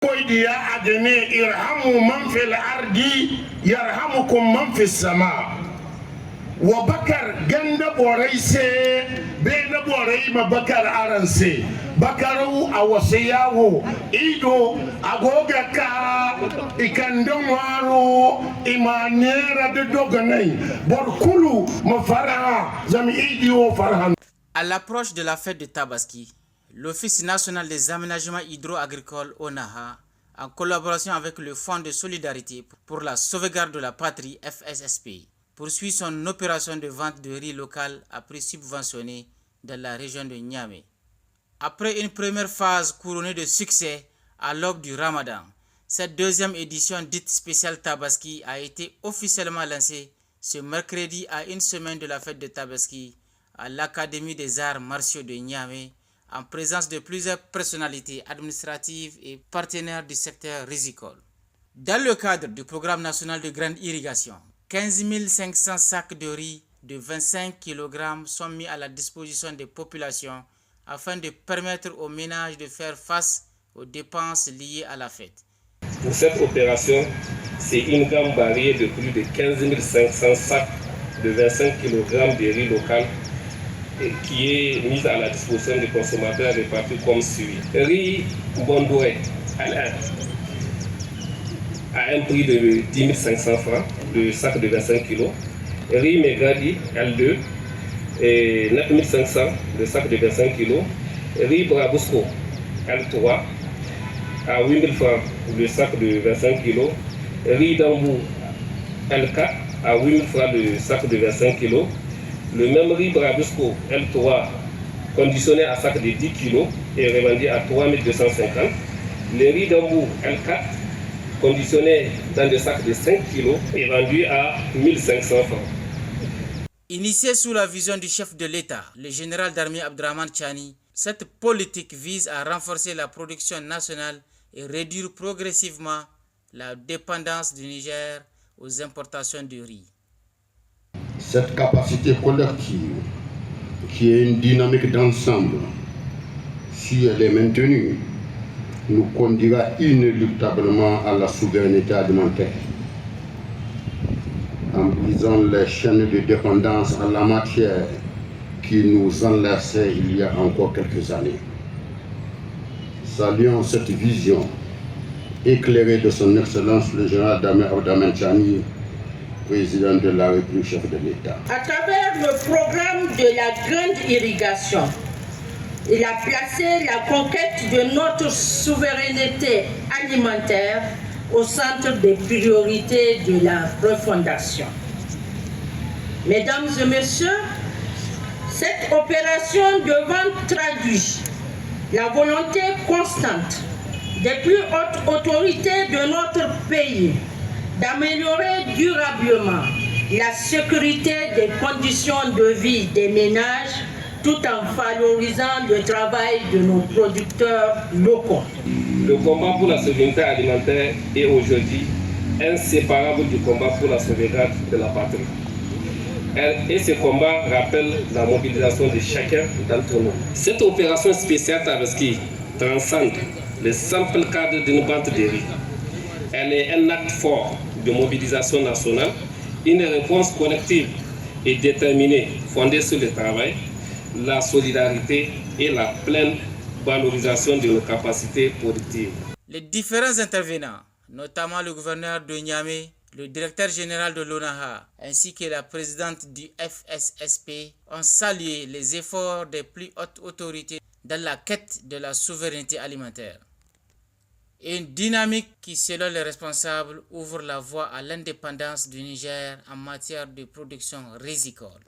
koydiya adene irhamu man fil ardi yarhamukum man fis sama wa bakar ganda borai se be na borai ma bakar aranse bakaru awasiyawo ido agoga ka ikandon waro imanera de doganai borkulu mafara zami idio farhan. À l'approche de la fête de Tabaski, l'Office national des aménagements hydro-agricoles ONAHA, en collaboration avec le Fonds de solidarité pour la sauvegarde de la patrie FSSP, poursuit son opération de vente de riz local à prix subventionné dans la région de Niamey. Après une première phase couronnée de succès à l'aube du Ramadan, cette deuxième édition dite spéciale Tabaski a été officiellement lancée ce mercredi à une semaine de la fête de Tabaski à l'Académie des arts martiaux de Niamey, en présence de plusieurs personnalités administratives et partenaires du secteur rizicole. Dans le cadre du programme national de grande irrigation, 15 500 sacs de riz de 25 kg sont mis à la disposition des populations afin de permettre aux ménages de faire face aux dépenses liées à la fête. Pour cette opération, c'est une gamme variée de plus de 15 500 sacs de 25 kg de riz local qui est mise à la disposition des consommateurs répartis comme suit. Riz Bondoué L1 à un prix de 10 500 francs, le sac de 25 kg. Riz Megadi L2 et 9 500, le sac de 25 kg. Riz Brabusco L3 à 8 000 francs, le sac de 25 kg. Riz Dambou L4 à 8 000 francs, le sac de 25 kg. Le même riz Brabusco L3 conditionné à sac de 10 kg est revendu à 3 250. Le riz Dambou L4 conditionné dans des sacs de 5 kg est vendu à 1 500 francs. Initiée sous la vision du chef de l'État, le général d'armée Abdrahman Chani, cette politique vise à renforcer la production nationale et réduire progressivement la dépendance du Niger aux importations de riz. Cette capacité collective, qui est une dynamique d'ensemble, si elle est maintenue, nous conduira inéluctablement à la souveraineté alimentaire. En brisant les chaînes de dépendance en la matière qui nous enlaçaient il y a encore quelques années. Saluons cette vision éclairée de son Excellence le général d'armée Abdrahman Chani, président de la République, chef de l'État. À travers le programme de la grande irrigation, il a placé la conquête de notre souveraineté alimentaire au centre des priorités de la refondation. Mesdames et messieurs, cette opération de vente traduit la volonté constante des plus hautes autorités de notre pays d'améliorer durablement la sécurité des conditions de vie des ménages tout en valorisant le travail de nos producteurs locaux. Le combat pour la souveraineté alimentaire est aujourd'hui inséparable du combat pour la sauvegarde de la patrie. Et ce combat rappelle la mobilisation de chacun d'entre nous. Cette opération spéciale Tabaski transcende le simple cadre d'une vente de riz. Elle est un acte fort de mobilisation nationale, une réponse collective et déterminée fondée sur le travail, la solidarité et la pleine valorisation de nos capacités productives. Les différents intervenants, notamment le gouverneur de Niamey, le directeur général de l'ONAHA ainsi que la présidente du FSSP ont salué les efforts des plus hautes autorités dans la quête de la souveraineté alimentaire. Une dynamique qui, selon les responsables, ouvre la voie à l'indépendance du Niger en matière de production rizicole.